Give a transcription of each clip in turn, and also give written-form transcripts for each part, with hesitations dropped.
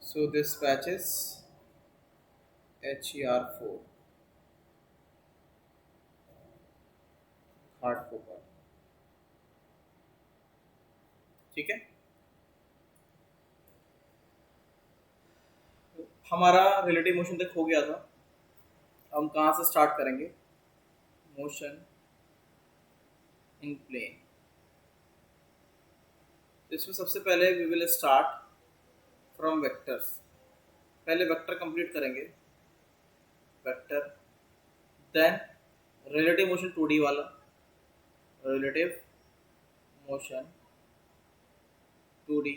So this patch is HER4 hard focal. ठीक है. हमारा रिलेटिव मोशन तक हो गया था. हम कहाँ से स्टार्ट करेंगे? Motion in plane. इसमें सबसे पहले we will start from vectors. पहले वेक्टर कंप्लीट करेंगे. Vector, then relative motion 2D वाला. Relative motion 2D.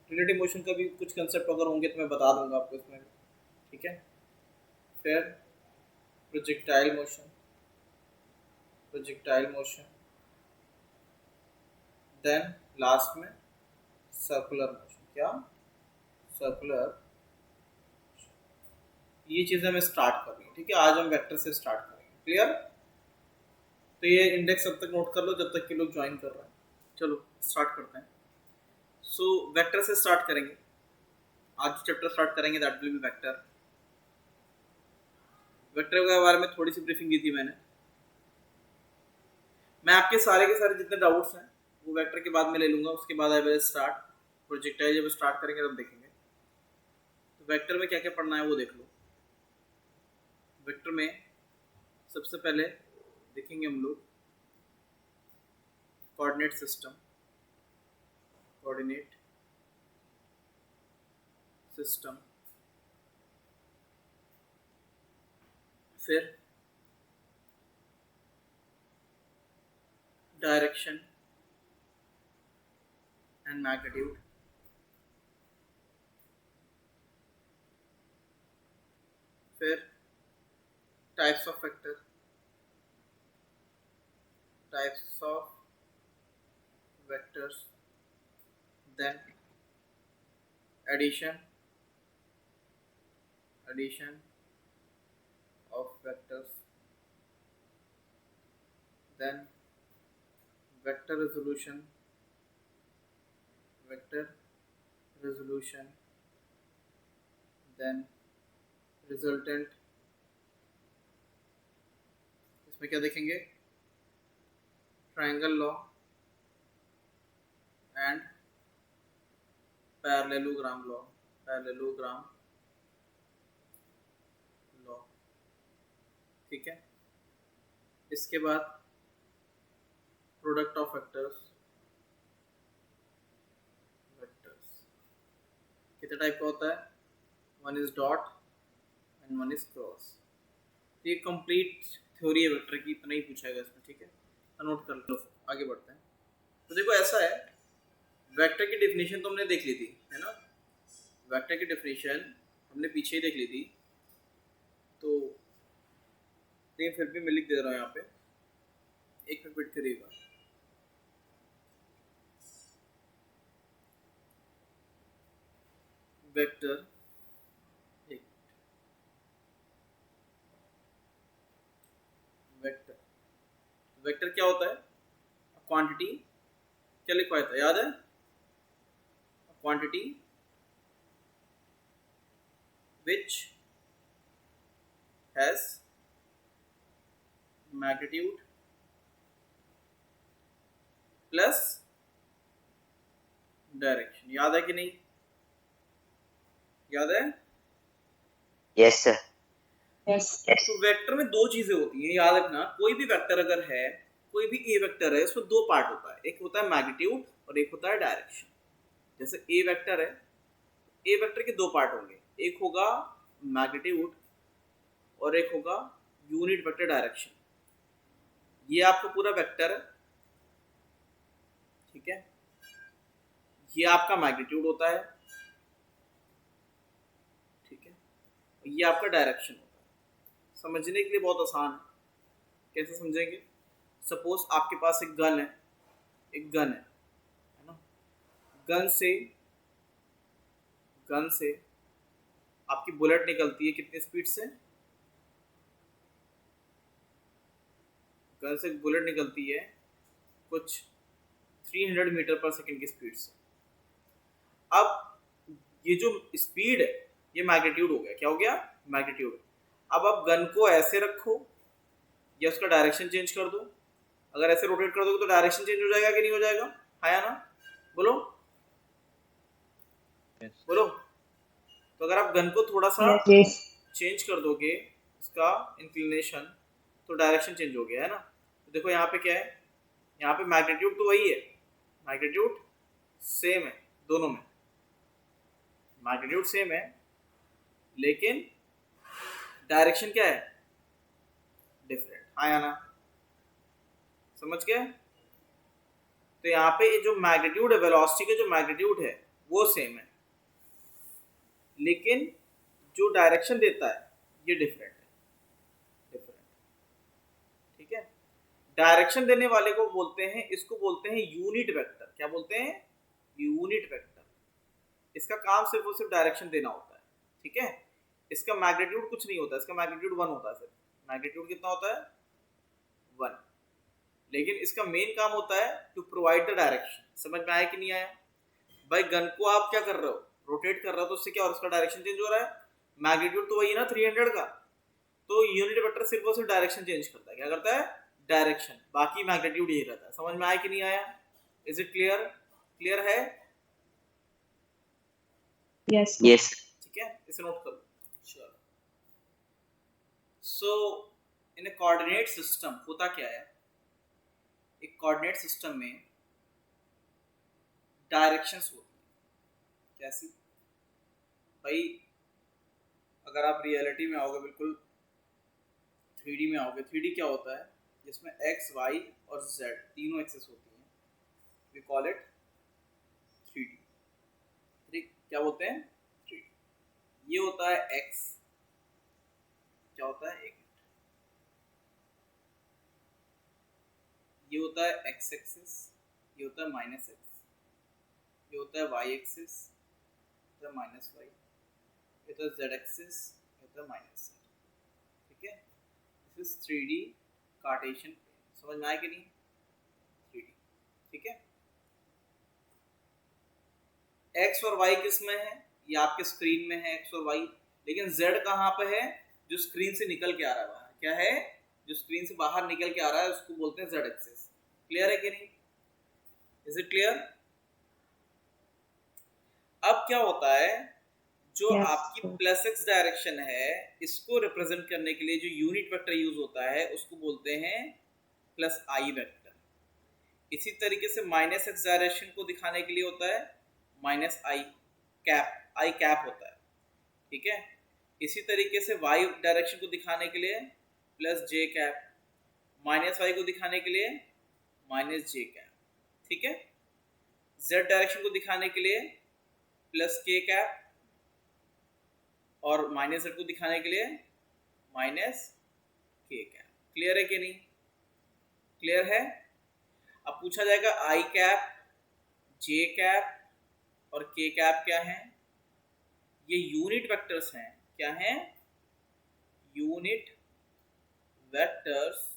Relative motion का भी कुछ कंसेप्ट अगर होंगे तो मैं बता दूंगा आपको इसमें. ठीक है. फिर projectile motion. Projectile motion. Then last में सर्कुलर मोशन. क्या? सर्कुलर. ये चीज़ें हमें स्टार्ट करनी है. ठीक है. आज हम वेक्टर से स्टार्ट करेंगे. क्लियर? तो ये इंडेक्स अब तक नोट कर लो जब तक कि लोग ज्वाइन कर रहे हैं. चलो स्टार्ट करते हैं. सो वेक्टर से स्टार्ट करेंगे. आज चैप्टर स्टार्ट करेंगे that will B vector. Vector के बारे में थोड़ी सी ब्रीफिंग दी थी मैंने. मैं आपके सारे जितने डाउट्स हैं वो वेक्टर के बाद में ले लूँगा. उसके बाद आई विल स्टार्ट. प्रोजेक्टाइल जब स्टार्ट करेंगे तब देखेंगे. तो वेक्टर में क्या क्या पढ़ना है वो देख लो. वेक्टर में सबसे पहले देखेंगे हम लोग कोऑर्डिनेट सिस्टम. Coordinate system. फिर डायरेक्शन एंड मैग्नीट्यूड. फिर types of vector. Types of vectors. Then addition of vectors. Then vector resolution. Then resultant. इसमें क्या देखेंगे? Triangle law and parallelogram law. ठीक है. इसके बाद प्रोडक्ट ऑफ वेक्टर्स. कितने टाइप का होता है? One is dot and one is cross. ये कंप्लीट थ्योरी है वेक्टर की. इतना ही पूछाएगा इसमें. ठीक है. नोट कर लो. आगे बढ़ते हैं. तो देखो ऐसा है. वेक्टर की डेफिनेशन तो हमने देख ली थी है ना. वेक्टर की डेफिनेशन हमने पीछे ही देख ली थी. तो लेकिन फिर भी मैं लिख दे रहा हूँ यहाँ पे. एक मिनट वेट करिएगा. वेक्टर वेक्टर क्या होता है? क्वांटिटी. क्या लिखवाया था याद है? Quantity which has magnitude plus direction. याद है कि नहीं? याद है? Yes sir. तो वेक्टर में दो चीजें होती हैं याद रखना. कोई भी वेक्टर अगर है, कोई भी ए वेक्टर है, इसमें दो पार्ट होता है. एक होता है मैग्नीट्यूड और एक होता है डायरेक्शन. जैसे ए वेक्टर है, ए वेक्टर के दो पार्ट होंगे. एक होगा मैग्नीट्यूड और एक होगा यूनिट वेक्टर डायरेक्शन. ये आपका पूरा वेक्टर है. ठीक है. ये आपका मैग्नीट्यूड होता है. ठीक है. ये आपका डायरेक्शन होता है. समझने के लिए बहुत आसान है. कैसे समझेंगे? सपोज आपके पास एक गन है ना. गन से आपकी बुलेट निकलती है कितनी स्पीड से? गन से बुलेट निकलती है कुछ 300 मीटर पर सेकंड की स्पीड से. अब ये जो स्पीड है ये मैग्नीट्यूड हो गया, क्या हो गया, मैग्नीट्यूड। अब आप गन को ऐसे रखो या उसका डायरेक्शन चेंज कर दो, अगर ऐसे रोटेट कर दोगे तो डायरेक्शन चेंज हो जाएगा कि नहीं हो जाएगा, है या ना, बोलो बोलो। तो अगर आप गन को थोड़ा सा Yes. चेंज कर दोगे इसका इंक्लिनेशन तो डायरेक्शन चेंज हो गया, है ना। तो देखो यहाँ पे क्या है, यहाँ पे मैग्नीट्यूड तो वही है, मैग्नीट्यूड सेम है दोनों में, मैग्नीट्यूड सेम है, लेकिन डायरेक्शन क्या है, डिफरेंट, हाँ या ना, समझ गए। तो यहाँ पे जो मैग्नीट्यूड है, वेलोसिटी का जो मैग्नीट्यूड है वो सेम है, लेकिन जो डायरेक्शन देता है ये डिफरेंट है, डिफरेंट, ठीक है। डायरेक्शन देने वाले को बोलते हैं, इसको बोलते हैं यूनिट वेक्टर, क्या बोलते हैं, यूनिट वेक्टर। इसका काम सिर्फ और सिर्फ डायरेक्शन देना होता है, ठीक है। इसका मैग्नीट्यूड कुछ नहीं होता, इसका मैग्नीट्यूड 1 होता है, सिर्फ मैग्नीट्यूड कितना होता है, 1। लेकिन इसका मेन काम होता है टू प्रोवाइड द डायरेक्शन। समझ में आया कि नहीं आया भाई। गन को आप क्या कर रहे हो, रोटेट कर रहे हो, तो उससे क्या हो रहा है, उसका डायरेक्शन चेंज हो रहा है, मैग्नीट्यूड तो वही है ना 300 का, तो यूनिट वेक्टर सिर्फ और सिर्फ डायरेक्शन चेंज करता है, क्या करता है, डायरेक्शन, बाकी मैग्नीट्यूड यही रहता है। समझ में आया कि नहीं आया, इज इट क्लियर, क्लियर है, Yes. Yes. ठीक है, इसे नोट कर लो। चलो, सो इन ए कोऑर्डिनेट सिस्टम होता क्या है, एक कोऑर्डिनेट सिस्टम में डायरेक्शंस होती है, कैसी भाई, अगर आप रियलिटी में आओगे, बिल्कुल 3D में आओगे, 3D क्या होता है, जिसमें x, y और z तीनों एक्सेस होती हैं, वी कॉल इट 3D, ठीक, क्या बोलते हैं 3D। ये होता है x, क्या होता है, एक मिनट, ये होता है x एक्सिस, ये होता है माइनस x, ये होता है y एक्सिस, ये होता है माइनस y, ये होता है z एक्सिस, ये होता है माइनस z, ठीक है। This is 3D Cartesian plane, समझ में आया कि नहीं, 3D, ठीक है। x और y किस में है, ये आपके स्क्रीन में है x और y, लेकिन z कहाँ पे है, जो स्क्रीन से निकल के आ रहा है बाहर, क्या है, जो स्क्रीन से बाहर निकल के आ रहा है उसको बोलते हैं z एक्सिस। क्लियर है कि नहीं, इज इट क्लियर। अब क्या होता है, जो Yes, आपकी sir. प्लस x डायरेक्शन है, इसको रिप्रेजेंट करने के लिए जो यूनिट वेक्टर यूज होता है उसको बोलते हैं प्लस आई वेक्टर। इसी तरीके से माइनस x डायरेक्शन को दिखाने के लिए होता है माइनस आई कैप होता है, ठीक है। इसी तरीके से y डायरेक्शन को दिखाने के लिए प्लस जे कैप, माइनस y को दिखाने के लिए माइनस जे कैप, ठीक है। z डायरेक्शन को दिखाने के लिए प्लस के कैप, और माइनस z को दिखाने के लिए माइनस के कैप। क्लियर है कि नहीं, क्लियर है। अब पूछा जाएगा आई कैप, जे कैप और के कैप क्या है, ये यूनिट वेक्टर्स हैं, क्या हैं, unit vectors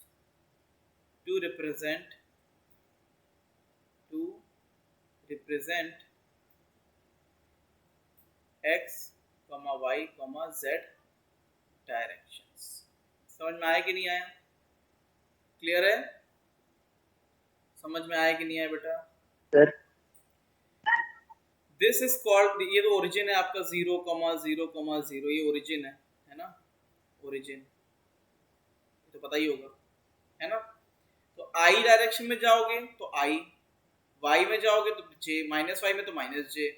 to represent x, y, z directions. समझ में आया कि नहीं आया, क्लियर है, समझ में आया कि नहीं आया बेटा, सर दिस इज कॉल्ड, ये तो ओरिजिन है आपका 0,0,0, ये ओरिजिन है ना, ओरिजिन तो पता ही होगा, है ना। तो आई डायरेक्शन में जाओगे तो आई, वाई में जाओगे तो जे, माइनस वाई में तो माइनस जे,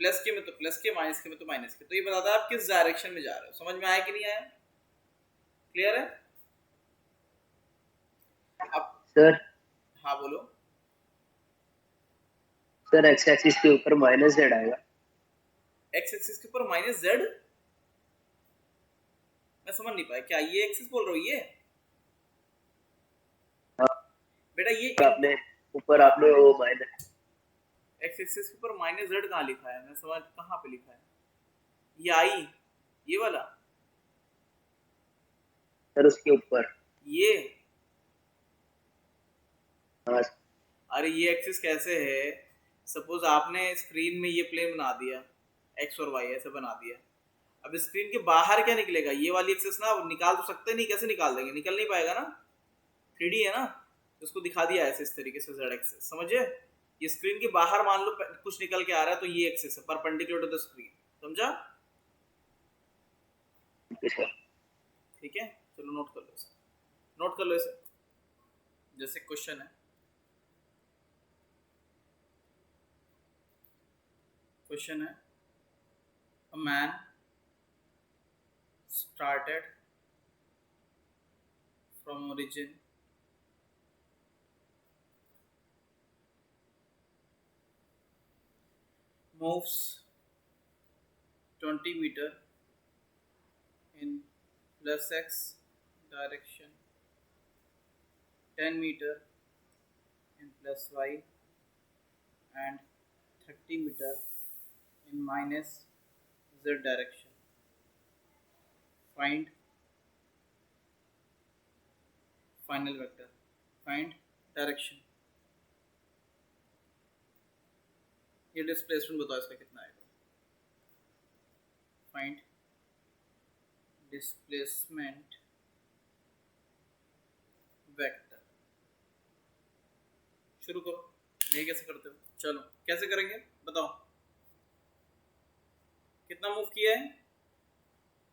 प्लस के में तो प्लस के, माइनस के में तो माइनस के। तो ये बताता है आप किस डायरेक्शन में जा रहे हो। समझ में आया कि नहीं आया, क्लियर है। अब सर हाँ बोलो, सर एक्स एक्सिस के ऊपर माइनस जेड आएगा। एक्स एक्सिस के ऊपर माइनस जेड, मैं समझ नहीं पाया, क्या ये एक्सिस बोल रहे हो, ये हाँ, बेटा ये आपने ऊपर आपने वो माइनस एक्स एक्सिस के ऊपर माइनस जेड कहाँ लिखा है, मैं समझ कहाँ पे लिखा है, ये आई, ये वाला, सर उसके ऊपर ये, हाँ अरे ये एक्सिस कैसे है, सपोज आपने स्क्रीन में ये प्लेन बना दिया, एक्स और वाई ऐसे बना दिया। अब स्क्रीन के बाहर क्या निकलेगा, ये वाली एक्सेस ना निकाल तो सकते नहीं, कैसे निकाल देंगे, निकल नहीं पाएगा ना, 3D है ना, उसको दिखा दिया ऐसे इस तरीके से z एक्सेस, समझे। ये स्क्रीन के बाहर मान लो कुछ निकल के आ रहा है तो ये एक्सेस है परपेंडिकुलर टू द स्क्रीन, समझा। ठीक है, चलो नोट कर लो इसे, नोट कर लो इसे। जैसे क्वेश्चन है, क्वेश्चन है a man started from origin moves 20 meter in plus x direction, 10 meter in plus y and 30 meter in minus z direction. Find final vector, find direction। ये डिस्प्लेसमेंट बताओ इसका कितना आएगा। Find displacement vector. शुरू करो, ये कैसे करते हो, चलो कैसे करेंगे बताओ। कितना मूव किया है,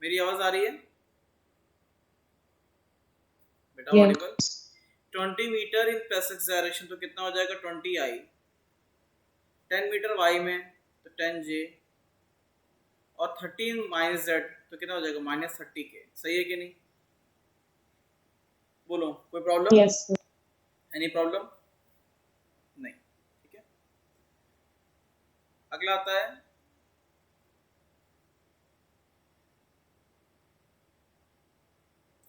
मेरी आवाज आ रही है बेटा, Audible. 20 metre in plus x direction तो कितना हो जाएगा 20i, 10 मीटर y में तो 10j, और 13 माइनस z तो कितना हो जाएगा माइनस 30k। सही है कि नहीं, बोलो कोई problem? Yes sir. Any problem? नहीं, ठीक है। अगला आता है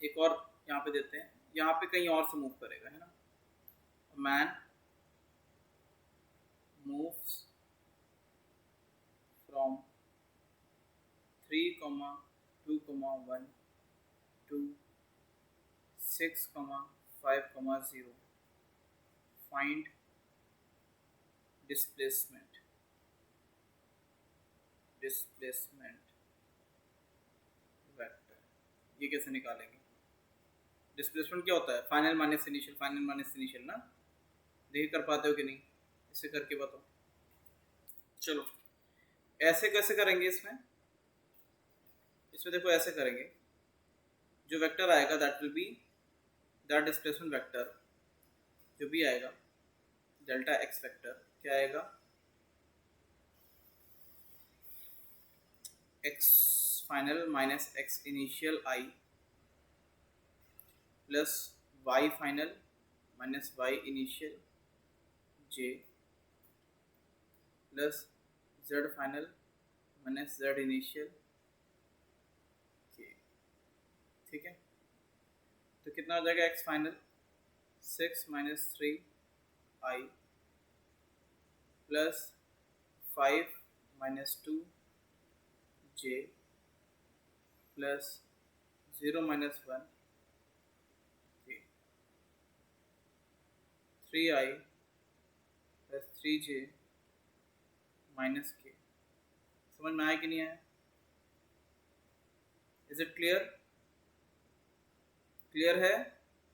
एक और, यहाँ पे देते हैं, यहाँ पे कहीं और से मूव करेगा, है ना। Man moves from 3,2,1 to 6,5,0। Find displacement, displacement vector. ये कैसे निकालेंगे, डिस्प्लेसमेंट क्या होता है, final minus initial, final minus initial ना, देखिए कर पाते हो कि नहीं, इसे करके बताओ। चलो ऐसे कैसे करेंगे, इसमें देखो ऐसे करेंगे, जो वेक्टर आएगा that will be that displacement vector, जो भी आएगा डेल्टा एक्स वेक्टर क्या आएगा, x final minus x initial i plus y final minus y initial j plus z final minus z initial k. ठीक है, तो कितना हो जाएगा x final 6 minus 3i plus 5 minus 2j plus 0 minus 1 3i plus 3j minus k. समझ में आया कि नहीं आया, इज इट क्लियर, क्लियर है?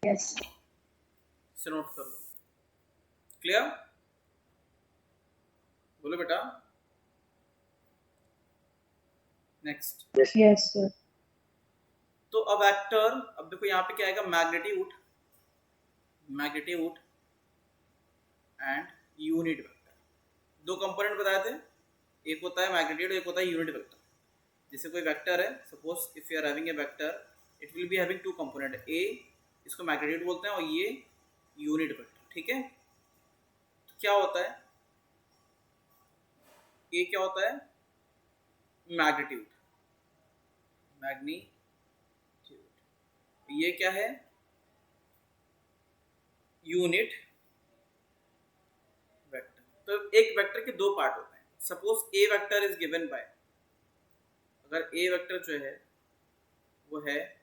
यस। इसे नोट कर लो, क्लियर, बोलो बेटा। Next, yes sir. तो अब वेक्टर, अब देखो यहाँ पे क्या आएगा, magnitude, magnitude and unit vector. दो कंपोनेंट बताए थे, एक होता है मैग्नीट्यूड, एक होता है यूनिट वेक्टर। जैसे कोई वेक्टर है, suppose if you are having a vector, it will be having two component, A इसको मैग्नीट्यूड बोलते हैं और ये यूनिट वेक्टर। ठीक है, तो क्या होता है, ए क्या होता है मैग्नीट्यूड, मैग्नीट्यूड, ये क्या है यूनिट वेक्टर। तो एक वेक्टर के दो पार्ट होते हैं। Suppose A vector is given by, अगर ए वेक्टर जो है वो है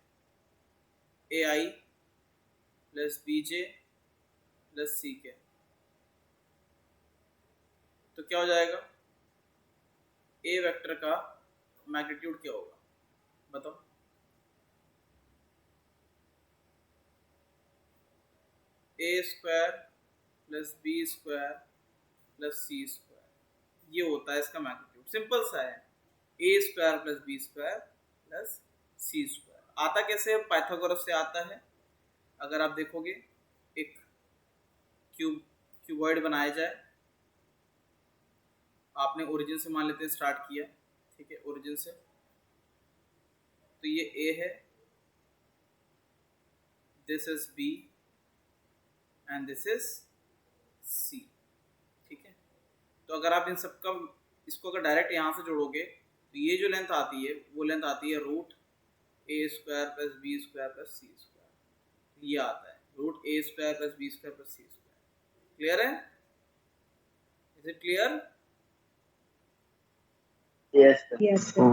A i plus B j plus C के, तो क्या हो जाएगा ए वेक्टर का मैग्नीट्यूड क्या होगा, बताओ। A square plus B square plus C square, ये होता है इसका मैग्नीट्यूड। सिंपल सा है, A square plus B square plus C square. आता कैसे है? पाइथागोरस से आता है। अगर आप देखोगे एक क्यूबॉइड बनाया जाए, आपने ओरिजिन से मान लेते हैं स्टार्ट किया, ठीक है, ओरिजिन से, तो ये ए है, this is B and this is C, ठीक है। तो अगर आप इन सबका इसको अगर डायरेक्ट यहाँ से जोड़ोगे तो ये जो लेंथ आती है वो लेंथ आती है root A square plus B square plus C square, ये आता है root A square plus B square plus C square. Clear है? Is it clear? Yes sir. Yes, sir.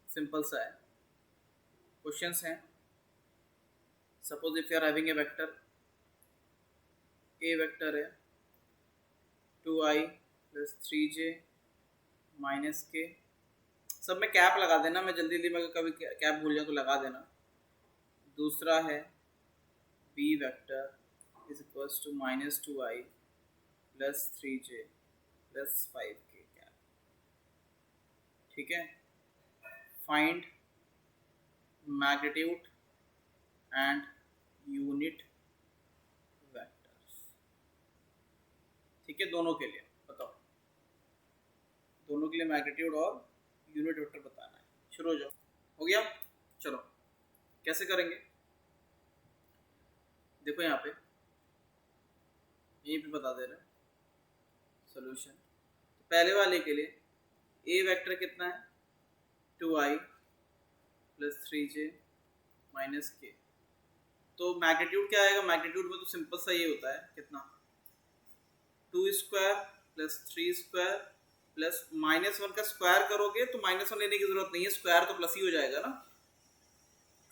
Simple सा है। क्वेश्चंस हैं, suppose if you are having a vector, A vector है 2i plus 3j minus के, सब में cap लगा देना, मैं जल्दी जल्दी में कभी कैप भूल जाऊँ तो लगा देना। दूसरा है B vector is equals to minus 2i plus 3j plus 5k cap, ठीक है। Find magnitude and unit vectors, ठीक है, दोनों के लिए बताओ, दोनों के लिए मैग्नीट्यूड और यूनिट वेक्टर बताना है। शुरू हो जाओ। हो गया? चलो कैसे करेंगे, देखो यहाँ पे, यहीं पे बता दे रहे हैं सोल्यूशन। तो पहले वाले के लिए ए वेक्टर कितना है 2i प्लस 3j माइनस के, तो मैग्नीट्यूड क्या आएगा? मैग्नीट्यूड में तो सिंपल सा ये होता है, कितना 2 स्क्वायर प्लस 3 स्क्वायर प्लस -1 का स्क्वायर करोगे तो -1 लेने की जरूरत नहीं है, स्क्वायर तो प्लस ही हो जाएगा ना।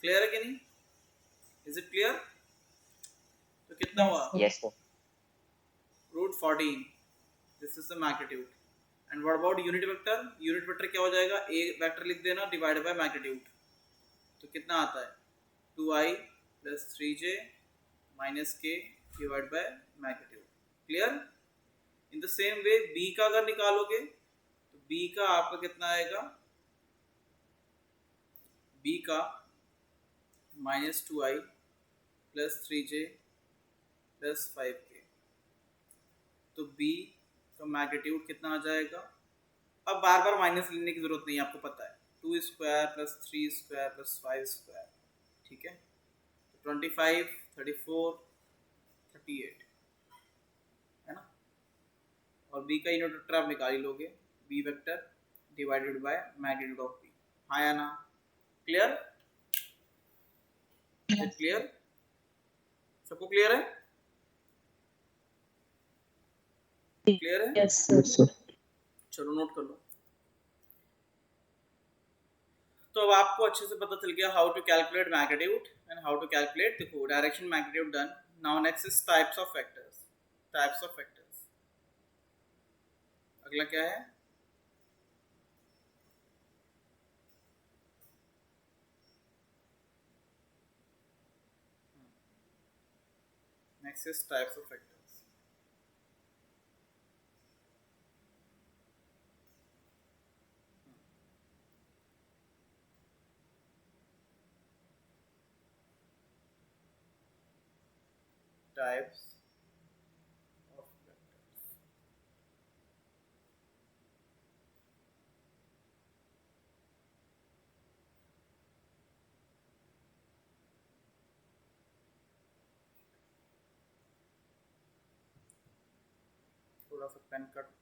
क्लियर है कि नहीं? Is it clear? तो कितना हुआ? Yes sir. Root 14, this is the magnitude. And what about unit vector? Unit vector क्या हो जाएगा? ए वेक्टर लिख देना डिवाइड बाय मैग्नीट्यूड, तो कितना आता है 2i प्लस 3j माइनस के divide by magnitude. Clear? In the same way B का अगर निकालोगे तो बी का आपका कितना आएगा? बी का -2i plus 3j plus 5k, तो बी का मैग्नीट्यूड कितना आ जाएगा? अब बार बार माइनस लेने की जरूरत नहीं है, आपको पता है 2 square plus 3 square plus 5 square, ठीक है। तो 25, 34, 38 है ना। और बी का यूनिट वेक्टर आप निकाल ही लोगे, B vector divided by magnitude of B, हाँ या ना? क्लियर? क्लियर? सबको क्लियर है? क्लियर है? Yes, sir. चलो नोट कर लो। तो अब आपको अच्छे से पता चल गया how to calculate magnitude and how to calculate, देखो direction magnitude done. Now next is types of vectors. Types of vectors, अगला क्या है? Next is types of vectors. Types of vectors. थोड़ा सा पेन कट,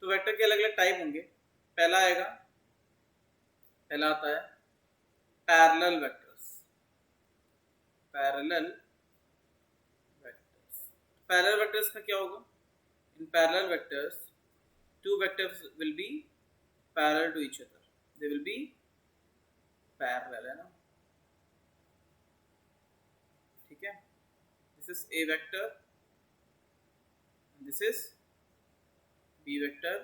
तो वेक्टर के अलग अलग टाइप होंगे। पहला आएगा, पहला आता है parallel vectors. Parallel vectors, parallel vectors में क्या होगा? In parallel vectors two vectors will be parallel to each other, they will be parallel, है ना, ठीक है, this is A vector, this is B vector,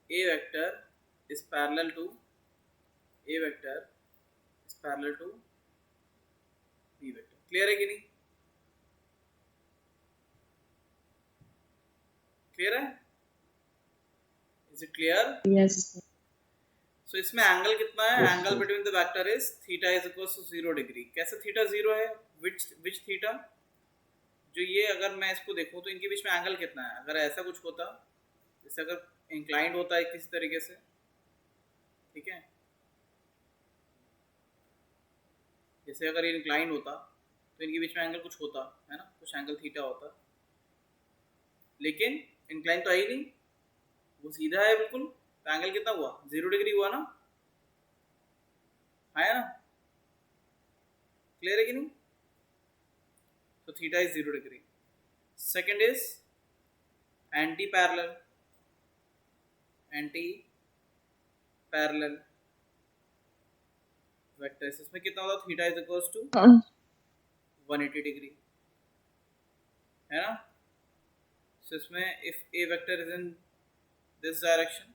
A vector is parallel to A vector is parallel to B vector. Clear है कि नहीं? Clear है? Is it clear? Yes. So इसमें angle कितना है? Angle between the vector is theta is equals to 0 degree. कैसे theta 0 है? Which theta? जो ये अगर मैं इसको देखूं तो इनके बीच में एंगल कितना है? अगर ऐसा कुछ होता, जैसे अगर इंक्लाइंड होता है किसी तरीके से, ठीक है, जैसे अगर ये इंक्लाइंड होता तो इनके बीच में एंगल कुछ होता है ना, कुछ एंगल थीटा होता, लेकिन इंक्लाइन तो है ही नहीं, वो सीधा है बिल्कुल। तो एंगल कितना हुआ? 0 डिग्री हुआ ना, है ना? क्लियर है कि नहीं? तो theta is 0 degree. Second is anti parallel, anti parallel vector, इसमें कितना होता? Theta is equals to 180 degree, है ना? सो इसमें if A vector is in this direction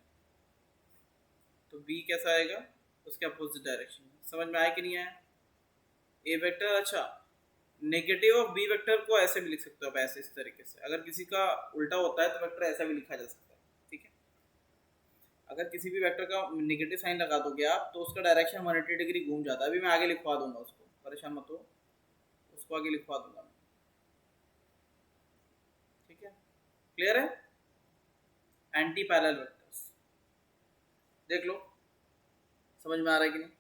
तो बी कैसा आएगा? उसके अपोजिट डायरेक्शन में। समझ में आया कि नहीं आया? ए वेक्टर, अच्छा, नेगेटिव ऑफ बी वेक्टर को ऐसे भी लिख सकते हो आप, ऐसे इस तरीके से। अगर किसी का उल्टा होता है तो वेक्टर ऐसा भी लिखा जा सकता है, ठीक है। अगर किसी भी वेक्टर का नेगेटिव साइन लगा दोगे आप तो उसका डायरेक्शन 180 डिग्री घूम जाता है। अभी मैं आगे लिखवा दूंगा उसको, परेशान मत हो, उसको आगे लिखवा दूंगा मैं, ठीक है। क्लियर है? एंटी पैरेलल वेक्टर्स देख लो, समझ में आ रहा है कि नहीं?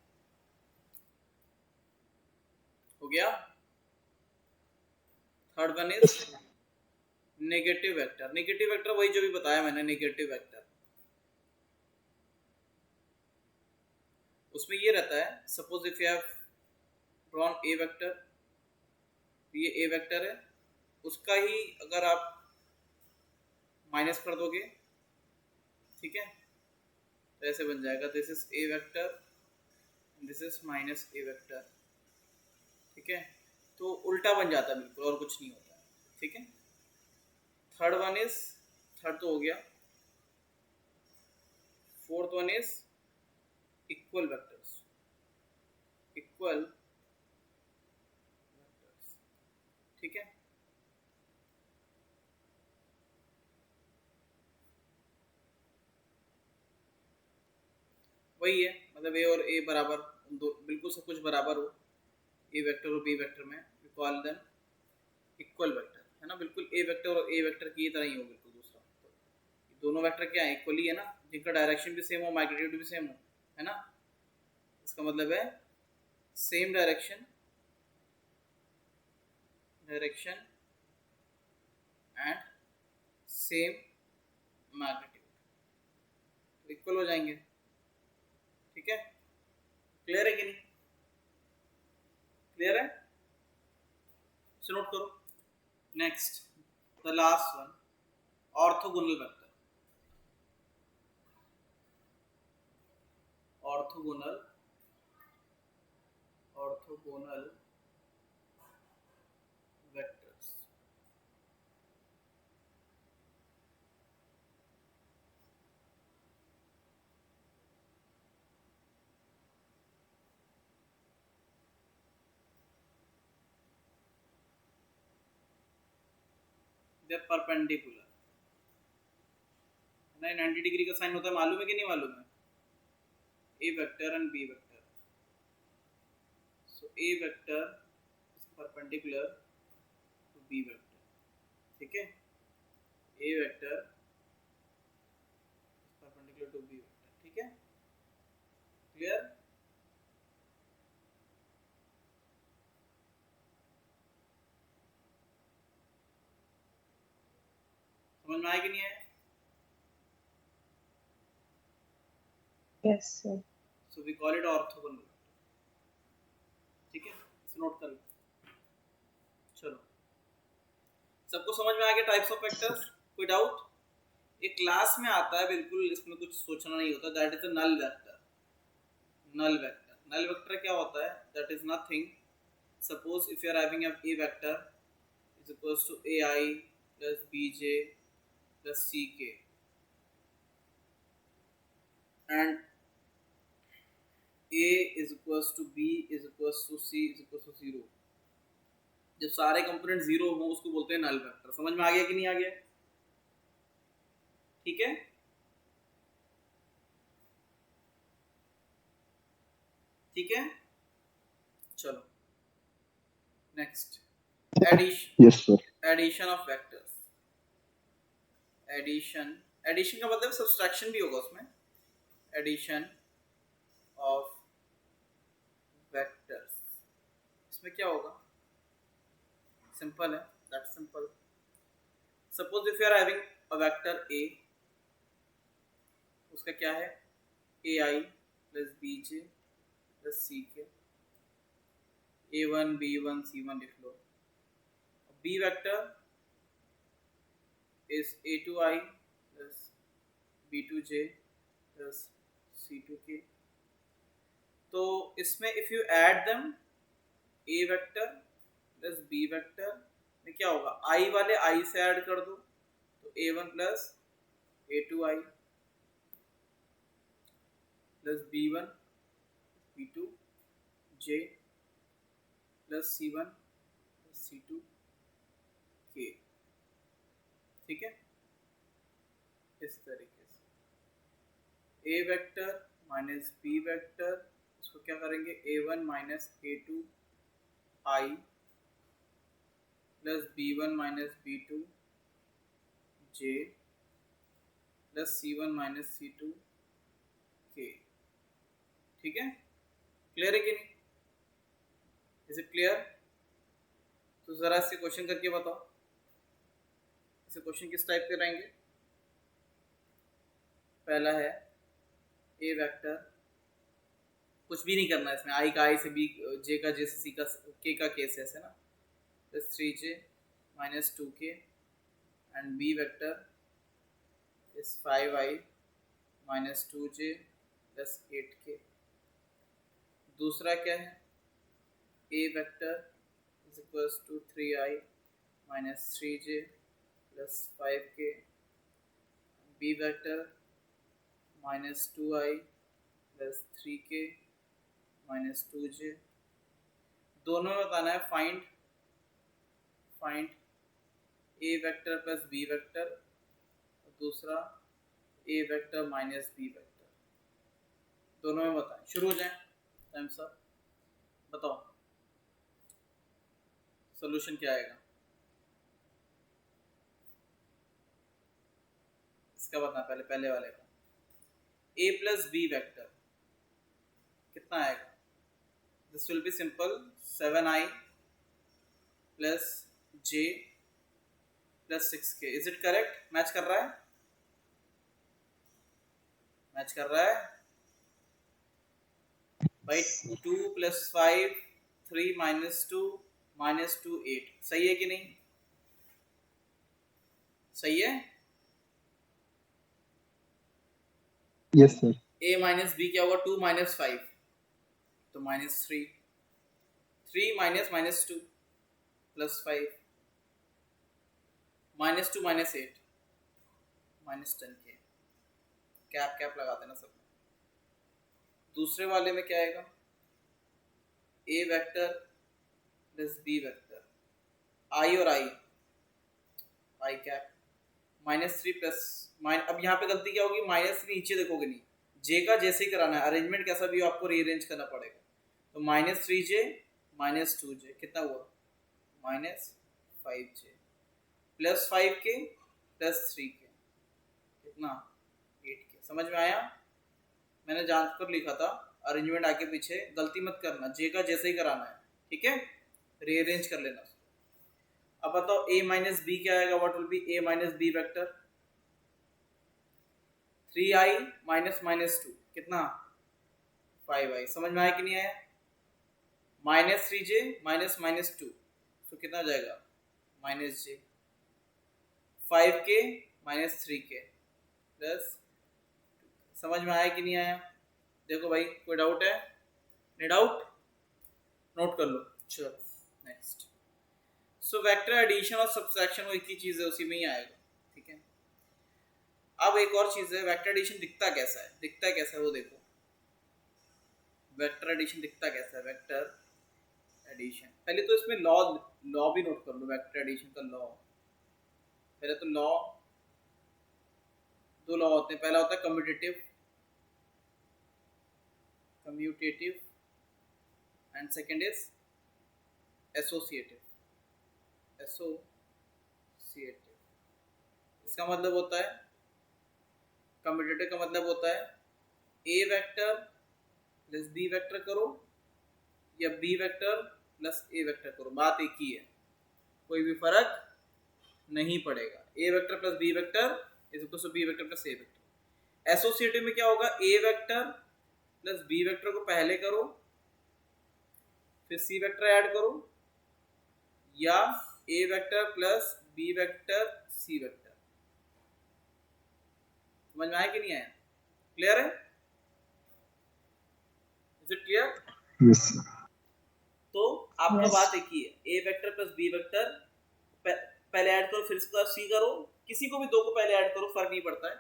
हो गया। Third one is negative vector. Negative vector वही जो भी बताया मैंने, नेगेटिव वेक्टर। उसमें ये रहता है, suppose if you have drawn A vector, ये ए वेक्टर है, उसका ही अगर आप माइनस कर दोगे, ठीक है, तो ऐसे बन जाएगा, this is A vector, this is minus A vector, ठीक है। तो उल्टा बन जाता है बिल्कुल, और कुछ नहीं होता है, ठीक है। थर्ड वन इज, थर्ड तो हो गया। Fourth one is equal vectors, equal vectors, ठीक है। वही है, मतलब ए और ए बराबर, दो बिल्कुल सब कुछ बराबर हो, ए वेक्टर और बी वेक्टर में, we call them equal vector, है ना। बिल्कुल ए वेक्टर और ए वेक्टर की तरह ही हो बिल्कुल। दूसरा तो दोनों वेक्टर क्या है? इक्वली है ना, जिनका डायरेक्शन भी सेम हो, मैग्नीट्यूड भी सेम हो, है ना। इसका मतलब है same direction, direction and same magnitude, equal हो जाएंगे, ठीक है। क्लियर है कि नहीं? क्लियर है? इसे नोट करो। Next, the last one, orthogonal vector. Orthogonal, orthogonal vectors. They are perpendicular, है ना। 90 डिग्री का साइन होता है, मालूम है कि नहीं मालूम है? A vector and B vector, so A vector is perpendicular to B vector, ठीक है। A vector is perpendicular to B vector, ठीक है। क्लियर? समझ में आया कि नहीं आया? Yes, sir. So we call it orthogonal, ठीक है। इसे नोट कर लो। चलो, सबको समझ में आ गया टाइप्स ऑफ वेक्टर्स? कोई डाउट? एक क्लास में आता है बिल्कुल, इसमें कुछ सोचना नहीं होता, that is a null vector. Null vector, null vector क्या होता है? That is nothing suppose if you are having a vector is equals to ai plus bj plus ck, and a is equals to b is equals to c is equals to 0, जब सारे component zero हो उसको बोलते हैं null vector. समझ में आ गया कि नहीं आ गया? ठीक है, ठीक है, चलो next, addition. Yes sir. Addition of vectors, addition, addition का मतलब सब्सट्रैक्शन भी होगा उसमें। एडिशन ऑफ वेक्टर्स, इसमें क्या होगा? सिंपल है, that's simple. Suppose if you are having a vector A, उसका क्या है? A i plus B j plus C k, A one B one C one लिख लो। B vector is A two i plus B two j plus C two k. तो इसमें if you add them, A vector plus B vector में क्या होगा? आई वाले आई से add कर दो, तो A one plus A two i plus B one B two j plus C one plus C two k. ठीक है, इस तरीके से A vector minus B vector, इसको क्या करेंगे? A one minus A two i plus B one minus B two j plus C one minus C two k. ठीक है, क्लियर है कि नहीं? Is it clear? तो ज़रा इससे क्वेश्चन करके बताओ, इसे क्वेश्चन किस टाइप के रहेंगे? पहला है ए वेक्टर, कुछ भी नहीं करना इसमें, आई का आई से, बी जे का जे से, सी का के का के से, ऐसे ना, plus 3j minus 2k, and B vector is 5i minus 2j plus 8k। दूसरा क्या है? A vector is equals to 3i minus 3j plus 5k, B vector minus 2i plus 3k minus 2j। दोनों में बताना है find A vector plus B vector, और दूसरा A vector minus B vector. दोनों में बताएं, शुरू हो जाएं। टाइम सर, बताओ सॉल्यूशन क्या आएगा इसका? बताना पहले वाले का। ए प्लस बी वेक्टर कितना आएगा? This will be simple, 7i plus j plus 6k। Is it correct? Match कर रहा है? मैच कर रहा है भाई। 2 प्लस 5 3 माइनस 2 माइनस 2 8, सही है कि नहीं? सही है। Yes sir. a minus B क्या होगा? 2 माइनस 5 तो minus 3, 3 minus minus 2 plus 5, minus 2 minus 8 minus 10k। Cap cap लगा देना सब में। दूसरे वाले में क्या आएगा? A vector plus B vector, I और आई कैप माइनस 3 प्लस अब यहाँ पे गलती क्या होगी? माइनस 3 नीचे देखोगे नहीं, जे का जैसे ही कराना है, अरेंजमेंट कैसा भी हो आपको रीअरेंज करना पड़ेगा। तो माइनस 3j माइनस 2j कितना हुआ? Minus 5j plus 5k plus 3k कितना? 8k। समझ में आया? मैंने जांच कर लिखा था, अरेंजमेंट आगे पीछे गलती मत करना, जे का जैसे ही कराना है, ठीक है? रीअरेंज कर लेना। अब बताओ a माइनस बी क्या आएगा? What will be a minus B vector? 3i minus minus 2 कितना? 5i। समझ में आया कि नहीं आया? माइनस 3j माइनस माइनस 2 तो कितना हो जाएगा? Minus j। 5k minus 3k plus. समझ में आया कि नहीं आया? देखो भाई, कोई डाउट है? नहीं डाउट? नोट कर लो। चलो नेक्स्ट, सो वेक्टर एडिशन और सब्सट्रैक्शन वो एक ही चीज़ है, उसी में ही आएगा, ठीक है। अब एक और चीज़ है, वेक्टर एडिशन दिखता कैसा है, दिखता कैसा है वो देखो। वेक्टर एडिशन दिखता कैसा है, वेक्टर एडिशन, पहले तो इसमें लॉ लॉ भी नोट कर लो, वेक्टर एडिशन का लॉ। पहले तो लॉ, दो लॉ होते हैं, पहला होता है commutative, commutative and second is associative, associative. इसका मतलब होता है, कम्यूटेटिव का मतलब होता है A vector plus B vector करो या B vector plus A vector करो, बात एक ही है, कोई भी फर्क नहीं पड़ेगा। A vector plus B vector is equal to B vector plus A vector. Associative में क्या होगा, A vector plus B vector को पहले करो, फिर सी वेक्टर ऐड करो, या A vector plus B vector C vector. समझ में आया कि नहीं आया? क्लियर है? Is it clear? Yes, sir. तो आपका Yes. बात एक ही है, A vector plus B vector पहले ऐड करो, फिर इसका सी करो, किसी को भी दो को पहले ऐड करो, फर्क नहीं पड़ता है।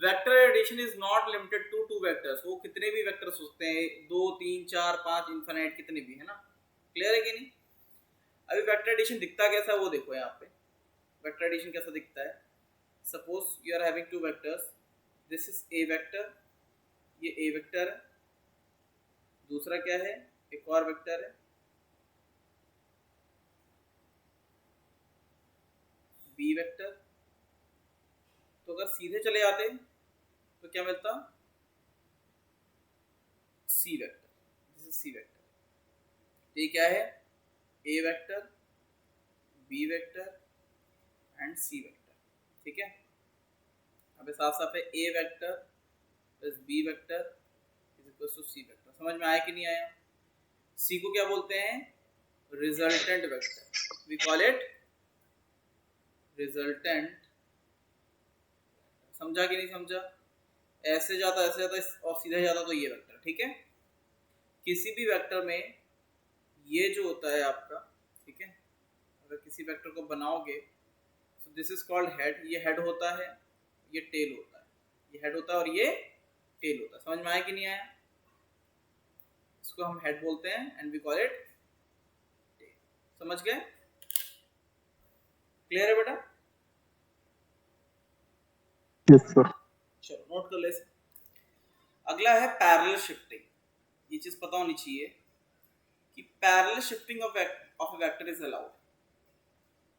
Vector addition is not limited to two vectors, वो कितने भी वेक्टर्स होते हैं, 2 3 4 5 इनफिनिट कितने भी, है ना? क्लियर है कि नहीं? अभी वेक्टर एडिशन दिखता कैसा है वो देखो, यहाँ पे वेक्टर एडिशन कैसा दिखता है। Suppose you are having two vectors, this is A vector, ये ए वेक्टर है, दूसरा क्या है, एक और वेक्टर है बी वेक्टर। तो अगर सीधे चले जाते तो क्या मिलता, C vector, this is C vector. ये क्या है, A vector, B vector and C vector, ठीक है। अब साफ साफ है, A vector plus B vector is equal to C vector. समझ में आया कि नहीं आया? सी को क्या बोलते हैं, resultant vector, we call it resultant. समझा कि नहीं समझा? ऐसे जाता और सीधे जाता तो ये वेक्टर, ठीक है। किसी भी वेक्टर में ये जो होता है आपका, ठीक है, अगर किसी वेक्टर को बनाओगे तो दिस इज कॉल्ड हेड, ये हेड होता है, ये टेल होता है, ये हेड होता है और ये टेल होता है। समझ में आया कि नहीं आया? इसको हम हेड बोलते हैं and we call it tail. समझ गए? क्लियर है बेटा? Yes, sir. चलो नोट कर ले। अगला है पैरेलल शिफ्टिंग। ये चीज पता होनी चाहिए कि parallel shifting of a vector is allowed.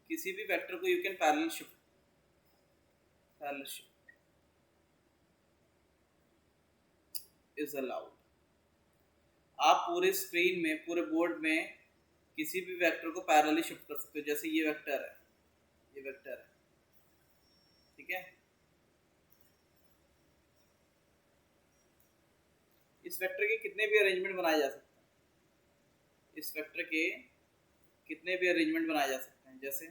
किसी भी वेक्टर को you can parallel shift is allowed. आप पूरे स्क्रीन में, पूरे बोर्ड में किसी भी वेक्टर को पैरेलली शिफ्ट कर सकते हो। जैसे ये वेक्टर है, ये वेक्टर है, ठीक है। इस वेक्टर के कितने भी अरेंजमेंट बनाए जा सकते हैं, इस वेक्टर के कितने भी अरेंजमेंट बनाए जा सकते हैं। जैसे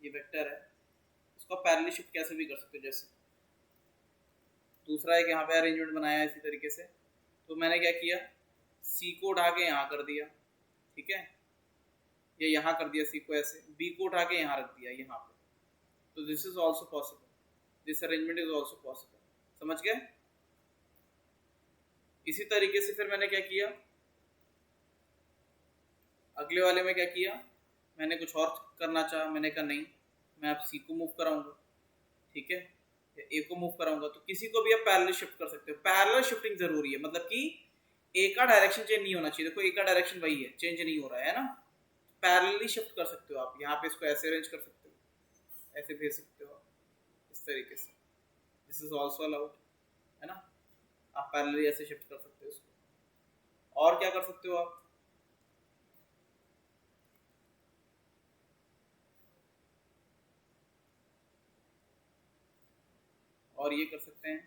ये वेक्टर है, उसको पैरेलली शिफ्ट कैसे भी कर सकते हो। जैसे दूसरा एक यहाँ पे अरेंजमेंट बनाया है इसी तरीके से, तो मैंने क्या किया, सी को उठा के यहाँ कर दिया, ठीक है, या यहाँ कर दिया सी को ऐसे, बी को उठा के यहाँ रख दिया यहाँ पे, तो this is also possible, this arrangement is also possible. समझ गए? इसी तरीके से फिर मैंने क्या किया, अगले वाले में क्या किया, मैंने कुछ और करना चाहा, मैंने कहा नहीं, मैं अब सी को मूव कराऊंगा, ठीक है, या ए को मूव कराऊंगा। तो किसी को भी आप पैरेलल शिफ्ट कर सकते हो। पैरेलल शिफ्टिंग जरूरी है, मतलब कि ए का डायरेक्शन चेंज नहीं होना चाहिए। देखो ए का डायरेक्शन वही है, चेंज नहीं हो रहा है ना। पैरेलली शिफ्ट कर सकते हो आप, यहाँ पे इसको ऐसे अरेंज कर सकते हो, ऐसे भेज सकते हो इस तरीके से, दिस इज ऑल्सो अलाउड, है ना। आप पैरेलली ऐसे शिफ्ट कर सकते हो इसको। और क्या कर सकते हो आप, और ये कर सकते हैं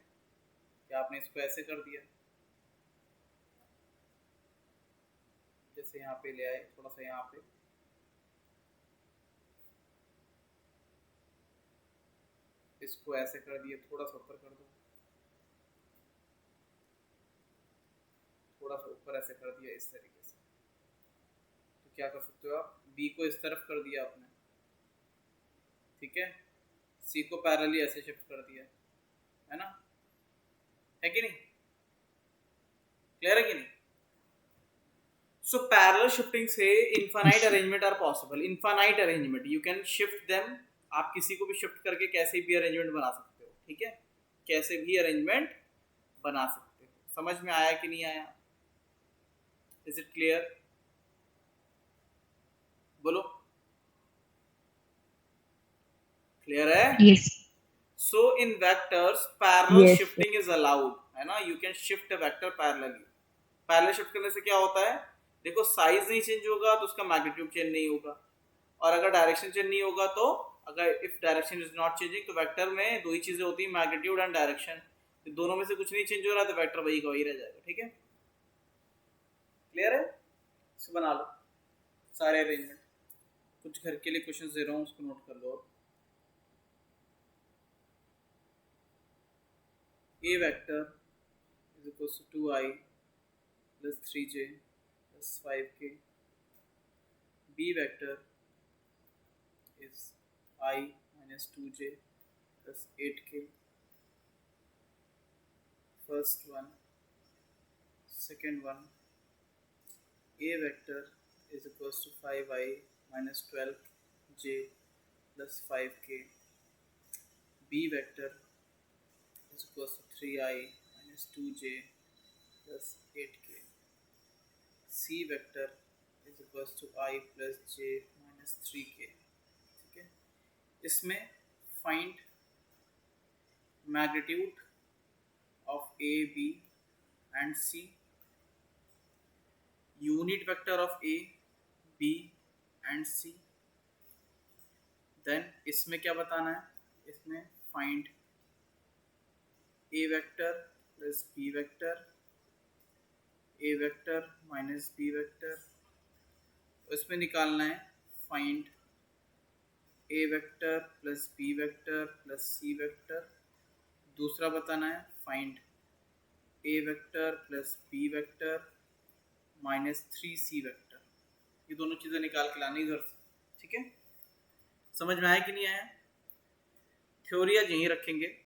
कि आपने इसको ऐसे कर दिया, जैसे यहाँ पे ले आए, थोड़ा सा यहाँ पे, इसको ऐसे कर दिया, थोड़ा सा ऊपर कर दो, थोड़ा सा ऊपर ऐसे कर दिया, इस तरीके से। तो क्या कर सकते हो आप, बी को इस तरफ कर दिया आपने, ठीक है, सी को पैरेलली ऐसे शिफ्ट कर दिया, है ना, है कि नहीं, क्लियर है कि नहीं। सो पैरेलल शिफ्टिंग से infinite arrangement are possible, infinite arrangement you can shift them, आप किसी को भी शिफ्ट करके कैसे भी अरेंजमेंट बना सकते हो, ठीक है, कैसे भी अरेंजमेंट बना सकते हो। समझ में आया कि नहीं आया, इज इट क्लियर, बोलो, क्लियर है। Yes. So in vectors parallel Yes, shifting is allowed, है ना, you can shift a vector parallelly. Parallel shift करने से क्या होता है, देखो साइज नहीं चेंज होगा तो उसका मैग्नीट्यूड चेंज नहीं होगा, और अगर डायरेक्शन चेंज नहीं होगा तो, अगर if direction is not changing, तो वेक्टर में दो ही चीजें होती हैं, मैग्नीट्यूड एंड डायरेक्शन, तो दोनों में से कुछ नहीं चेंज हो रहा तो वेक्टर वही का वही रह जाएगा, ठीक है, क्लियर है। इसे बना लो सारे अरेंजमेंट, कुछ घर के लिए क्वेश्चन दे रहा हूँ उसको नोट कर लो। A vector is equals to 2i plus 3j plus 5k. B vector is I minus 2j plus 8k. First one. Second one. A vector is equals to 5i minus 12j plus 5k. B vector is equals to 3i minus 2j plus 8k. C vector is equals to I plus j minus 3k, ठीक है। इसमें find magnitude of A, B and C, unit vector of A, B and C, then इसमें क्या बताना है, इसमें find A vector plus B vector, A vector minus B vector, इसमें निकालना है find A vector plus B vector plus C vector, दूसरा बताना है find A vector plus B vector minus 3C vector, ये दोनों चीज़ें निकाल के लानी इधर से, ठीक है। समझ में आया कि नहीं आया, थ्योरी आज यहीं रखेंगे।